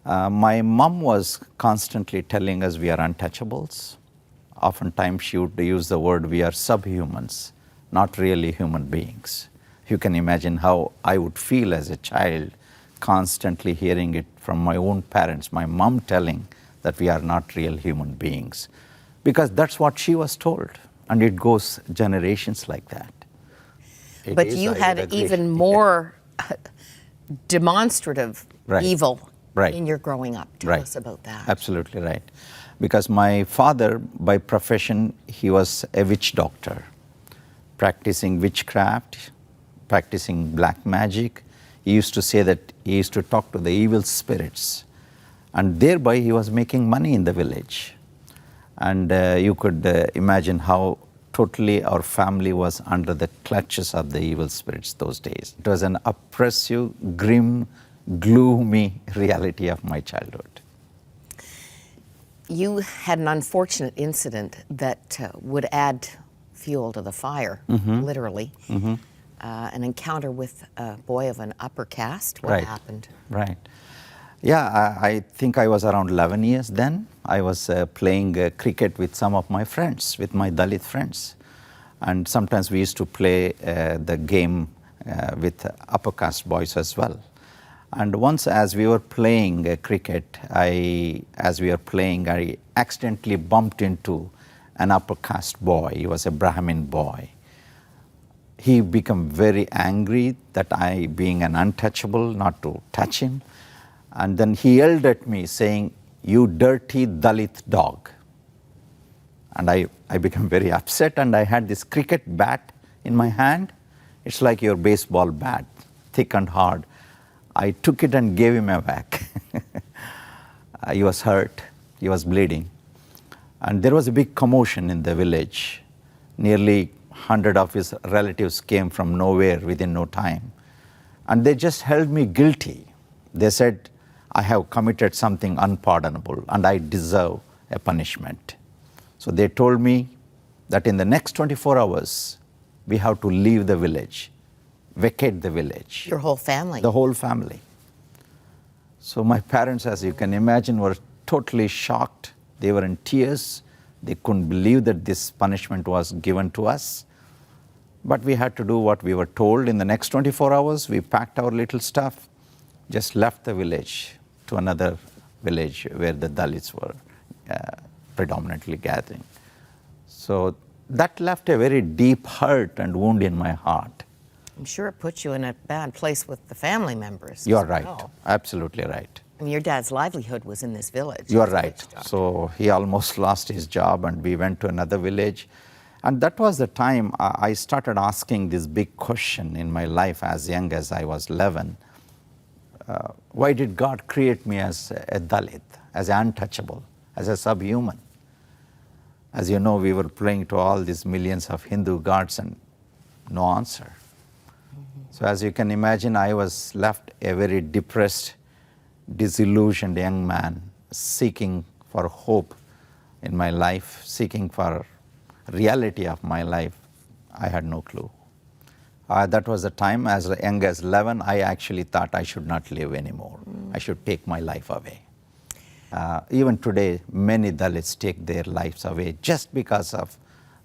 My mom was constantly telling us we are untouchables. Oftentimes she would use the word we are subhumans, not really human beings. You can imagine how I would feel as a child constantly hearing it from my own parents, my mom telling that we are not real human beings. Because that's what she was told. And it goes generations like that. But you had even more demonstrative evil in your growing up. Tell us about that. Absolutely right. Because my father, by profession, he was a witch doctor, practicing witchcraft, practicing black magic. He used to say that he used to talk to the evil spirits. And thereby he was making money in the village. And you could imagine how totally our family was under the clutches of the evil spirits those days. It was an oppressive, grim, gloomy reality of my childhood. You had an unfortunate incident that would add fuel to the fire, literally. An encounter with a boy of an upper caste. What happened? Right. Yeah, I think I was around 11 years then. I was playing cricket with some of my friends, with my Dalit friends. And sometimes we used to play the game with upper caste boys as well. And once as we were playing cricket, I accidentally bumped into an upper caste boy. He was a Brahmin boy. He became very angry that I, being an untouchable, not to touch him. And then he yelled at me saying, "You dirty Dalit dog." And I became very upset, and I had this cricket bat in my hand. It's like your baseball bat, thick and hard. I took it and gave him a whack. He was hurt, he was bleeding. And there was a big commotion in the village. Nearly 100 of his relatives came from nowhere within no time. And they just held me guilty. They said, I have committed something unpardonable and I deserve a punishment. So they told me that in the next 24 hours, we have to leave the village, vacate the village. Your whole family? The whole family. So my parents, as you can imagine, were totally shocked. They were in tears. They couldn't believe that this punishment was given to us. But we had to do what we were told. In the next 24 hours, we packed our little stuff, just left the village to another village where the Dalits were predominantly gathering. So that left a very deep hurt and wound in my heart. I'm sure it put you in a bad place with the family members. You're right, absolutely right. I mean, your dad's livelihood was in this village. You're right. So he almost lost his job and we went to another village. And that was the time I started asking this big question in my life as young as I was 11. Why did God create me as a Dalit, as an untouchable, as a subhuman? As you know, we were praying to all these millions of Hindu gods and no answer. So as you can imagine, I was left a very depressed, disillusioned young man, seeking for hope in my life, seeking for reality of my life. I had no clue. That was the time, as young as 11, I actually thought I should not live anymore. I should take my life away. Even today, many Dalits take their lives away just because of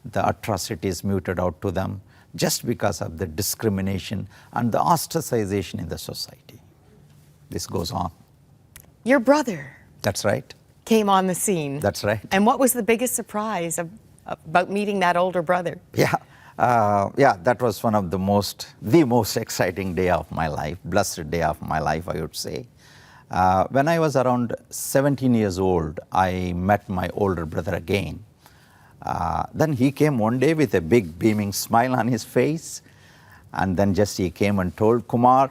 the atrocities meted out to them, just because of the discrimination and the ostracization in the society. This goes on. Your brother. That's right. Came on the scene. That's right. And what was the biggest surprise about meeting that older brother? Yeah, that was one of the most exciting day of my life, blessed day of my life, I would say. When I was around 17 years old, I met my older brother again. Then he came one day with a big beaming smile on his face. And then just he came and told, Kumar,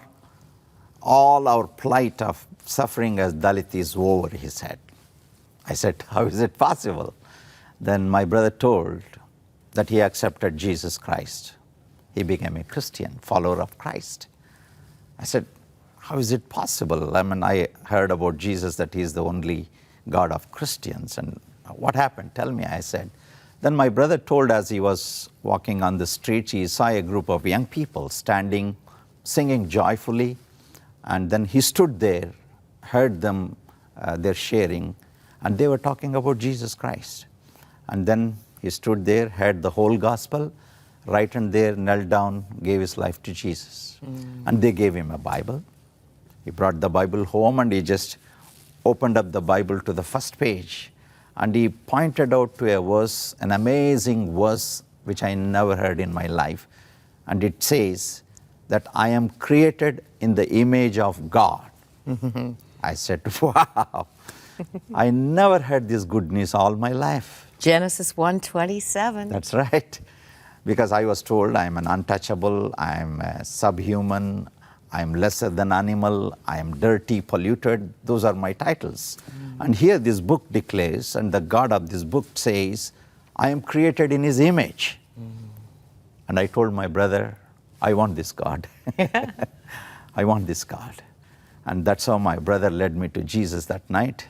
all our plight of suffering as Dalit is over, he said. I said, how is it possible? Then my brother told that he accepted Jesus Christ. He became a Christian, follower of Christ. I said, how is it possible? I mean, I heard about Jesus, that he is the only God of Christians. And what happened? Tell me, I said. Then my brother told, as he was walking on the streets, he saw a group of young people standing, singing joyfully. And then he stood there, heard them they're sharing, and they were talking about Jesus Christ. And then he stood there, heard the whole gospel, right and there, knelt down, gave his life to Jesus. And they gave him a Bible. He brought the Bible home and he just opened up the Bible to the first page. And he pointed out to a verse, an amazing verse, which I never heard in my life. And it says that I am created in the image of God. I said, wow, I never heard this good news all my life. Genesis 1:27. That's right. Because I was told I'm an untouchable, I'm a subhuman, I'm lesser than animal, I'm dirty, polluted. Those are my titles. And here this book declares, and the God of this book says, I am created in his image. And I told my brother, I want this God. I want this God. And that's how my brother led me to Jesus that night.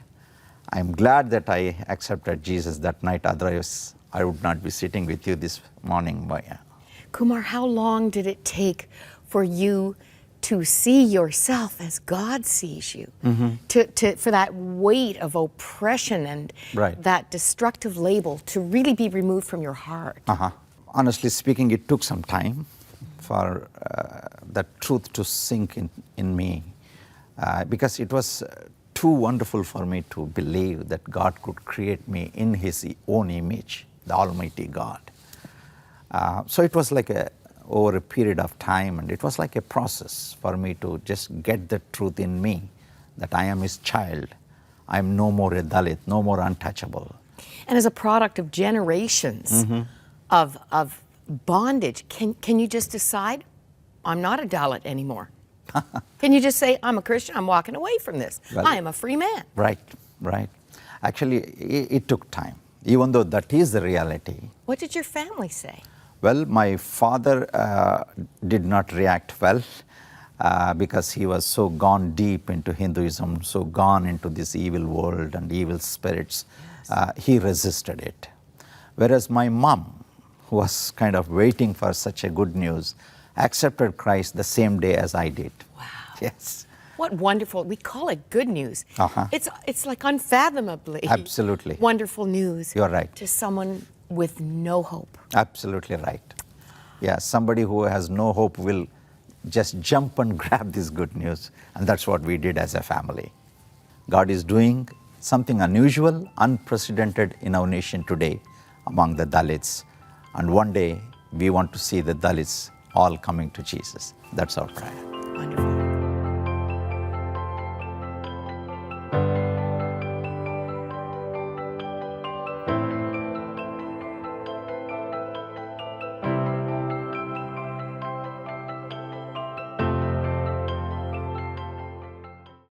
I'm glad that I accepted Jesus that night, otherwise I would not be sitting with you this morning. Kumar, how long did it take for you to see yourself as God sees you? For that weight of oppression and that destructive label to really be removed from your heart? Honestly speaking, it took some time for that truth to sink in me, because it was too wonderful for me to believe that God could create me in his own image, the Almighty God. So it was like over a period of time, and it was like a process for me to just get the truth in me that I am his child. I am no more a Dalit, no more untouchable. And as a product of generations of bondage, can you just decide, I'm not a Dalit anymore? Can you just say, I'm a Christian, I'm walking away from this. Well, I am a free man. Right. Actually, it took time, even though that is the reality. What did your family say? Well, my father did not react well because he was so gone deep into Hinduism, so gone into this evil world and evil spirits. He resisted it. Whereas my mom, who was kind of waiting for such a good news, accepted Christ the same day as I did. Wow. Yes. What wonderful, we call it good news. It's like unfathomably Absolutely wonderful news. You're right. To someone with no hope. Absolutely right. Yeah, somebody who has no hope will just jump and grab this good news. And that's what we did as a family. God is doing something unusual, unprecedented in our nation today among the Dalits. And one day we want to see the Dalits all coming to Jesus. That's our prayer. Wonderful.